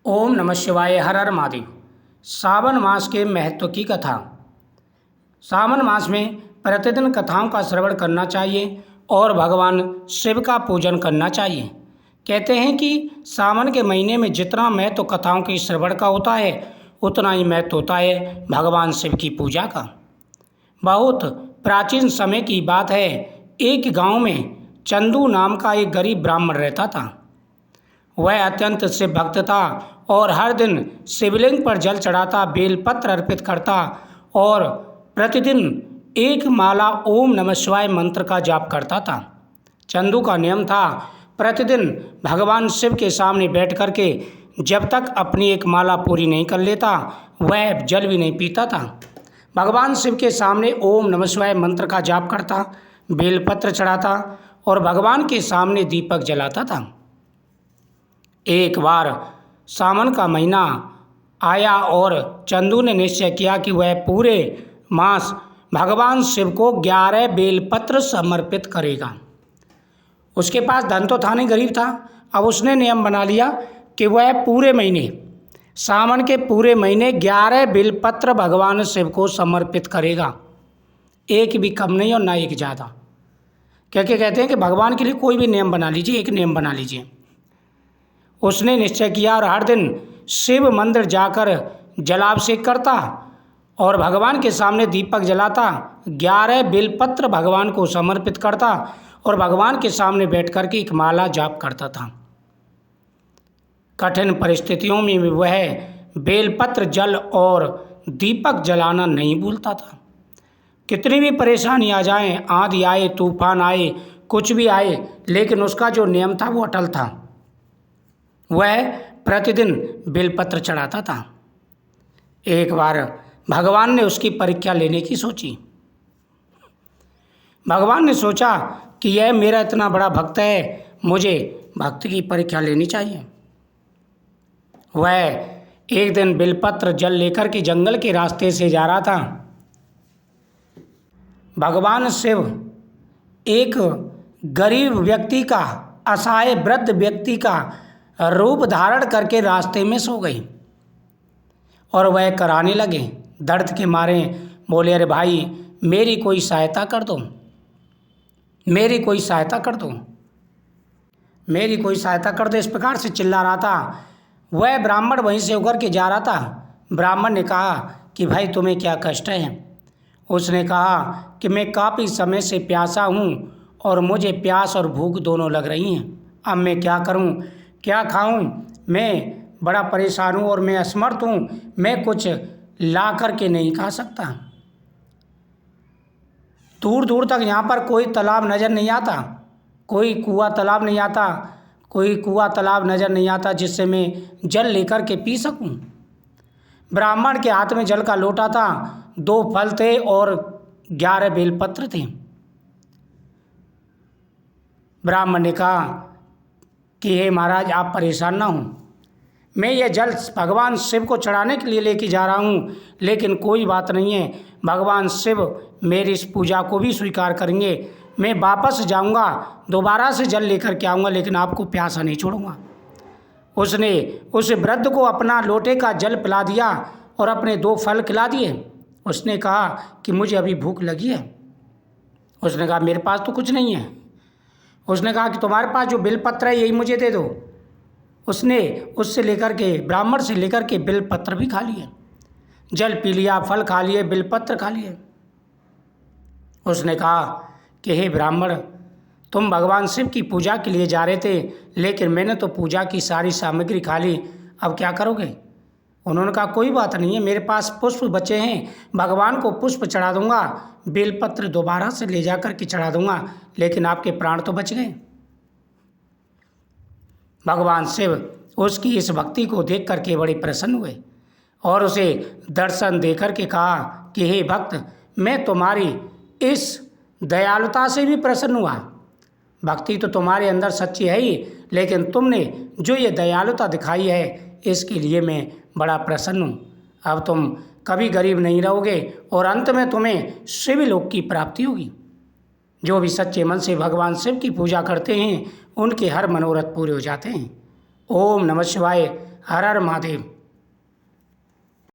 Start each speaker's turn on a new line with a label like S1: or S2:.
S1: ओम नमः शिवाय। हर हर महादेव। सावन मास के महत्व की कथा। सावन मास में प्रतिदिन कथाओं का श्रवण करना चाहिए और भगवान शिव का पूजन करना चाहिए। कहते हैं कि सावन के महीने में जितना महत्व कथाओं के श्रवण का होता है उतना ही महत्व होता है भगवान शिव की पूजा का। बहुत प्राचीन समय की बात है। एक गांव में चंदू नाम का एक गरीब ब्राह्मण रहता था। वह अत्यंत शिव भक्त था और हर दिन शिवलिंग पर जल चढ़ाता, बेलपत्र अर्पित करता और प्रतिदिन एक माला ओम नमः शिवाय मंत्र का जाप करता था। चंदू का नियम था प्रतिदिन भगवान शिव के सामने बैठ करके जब तक अपनी एक माला पूरी नहीं कर लेता वह जल भी नहीं पीता था। भगवान शिव के सामने ओम नमः शिवाय मंत्र का जाप करता, बेलपत्र चढ़ाता और भगवान के सामने दीपक जलाता था। एक बार सावन का महीना आया और चंदू ने निश्चय किया कि वह पूरे मास भगवान शिव को 11 बेलपत्र समर्पित करेगा। उसके पास धन तो था नहीं, गरीब था। अब उसने नियम बना लिया कि वह पूरे महीने, सावन के पूरे महीने 11 बेलपत्र भगवान शिव को समर्पित करेगा। एक भी कम नहीं और ना एक ज़्यादा। क्योंकि कहते हैं कि भगवान के लिए कोई भी नियम बना लीजिए, एक नियम बना लीजिए। उसने निश्चय किया और हर दिन शिव मंदिर जाकर जलाभिषेक करता और भगवान के सामने दीपक जलाता, 11 बेलपत्र भगवान को समर्पित करता और भगवान के सामने बैठ कर के एक माला जाप करता था। कठिन परिस्थितियों में भी वह बेलपत्र, जल और दीपक जलाना नहीं भूलता था। कितनी भी परेशानी आ जाए, आंधी आए, तूफान आए, कुछ भी आए, लेकिन उसका जो नियम था वो अटल था। वह प्रतिदिन बेलपत्र चढ़ाता था। एक बार भगवान ने उसकी परीक्षा लेने की सोची। भगवान ने सोचा कि यह मेरा इतना बड़ा भक्त है, मुझे भक्ति की परीक्षा लेनी चाहिए। वह एक दिन बेलपत्र जल लेकर के जंगल के रास्ते से जा रहा था। भगवान शिव एक गरीब व्यक्ति का, असहाय वृद्ध व्यक्ति का रूप धारण करके रास्ते में सो गई और वह कराने लगे। दर्द के मारे बोले, अरे भाई मेरी कोई सहायता कर दो, मेरी कोई सहायता कर दो, मेरी कोई सहायता कर दो। इस प्रकार से चिल्ला रहा था। वह ब्राह्मण वहीं से होकर के जा रहा था। ब्राह्मण ने कहा कि भाई तुम्हें क्या कष्ट है? उसने कहा कि मैं काफ़ी समय से प्यासा हूँ और मुझे प्यास और भूख दोनों लग रही हैं। अब मैं क्या करूँ, क्या खाऊं? मैं बड़ा परेशान हूं और मैं असमर्थ हूं, मैं कुछ ला कर के नहीं खा सकता। दूर दूर तक यहाँ पर कोई तालाब नज़र नहीं आता, कोई कुआं तालाब नहीं आता, कोई कुआं तालाब नज़र नहीं आता जिससे मैं जल लेकर के पी सकूं। ब्राह्मण के हाथ में जल का लोटा था, 2 फल थे और 11 बेलपत्र थे। ब्राह्मण ने कहा कि हे महाराज, आप परेशान ना हों, मैं ये जल भगवान शिव को चढ़ाने के लिए लेके जा रहा हूँ, लेकिन कोई बात नहीं है, भगवान शिव मेरी इस पूजा को भी स्वीकार करेंगे। मैं वापस जाऊँगा, दोबारा से जल लेकर के आऊँगा, लेकिन आपको प्यासा नहीं छोड़ूंगा। उसने उस वृद्ध को अपना लोटे का जल पिला दिया और अपने 2 फल खिला दिए। उसने कहा कि मुझे अभी भूख लगी है। उसने कहा मेरे पास तो कुछ नहीं है। उसने कहा कि तुम्हारे पास जो बेलपत्र है यही मुझे दे दो। उसने उससे लेकर के, ब्राह्मण से लेकर के बेलपत्र भी खा लिए, जल पी लिया, फल खा लिए, बेलपत्र खा लिए। उसने कहा कि हे ब्राह्मण, तुम भगवान शिव की पूजा के लिए जा रहे थे, लेकिन मैंने तो पूजा की सारी सामग्री खा ली, अब क्या करोगे? उन्होंने कहा कोई बात नहीं है, मेरे पास पुष्प बचे हैं, भगवान को पुष्प चढ़ा दूंगा, बेलपत्र दोबारा से ले जा कर के चढ़ा दूंगा, लेकिन आपके प्राण तो बच गए। भगवान शिव उसकी इस भक्ति को देख कर के बड़े प्रसन्न हुए और उसे दर्शन देकर के कहा कि हे भक्त, मैं तुम्हारी इस दयालुता से भी प्रसन्न हुआ। भक्ति तो तुम्हारे अंदर सच्ची है ही, लेकिन तुमने जो ये दयालुता दिखाई है इसके लिए मैं बड़ा प्रसन्न हूँ। अब तुम कभी गरीब नहीं रहोगे और अंत में तुम्हें शिवलोक की प्राप्ति होगी। जो भी सच्चे मन से भगवान शिव की पूजा करते हैं उनके हर मनोरथ पूरे हो जाते हैं। ओम नमः शिवाय। हर हर महादेव।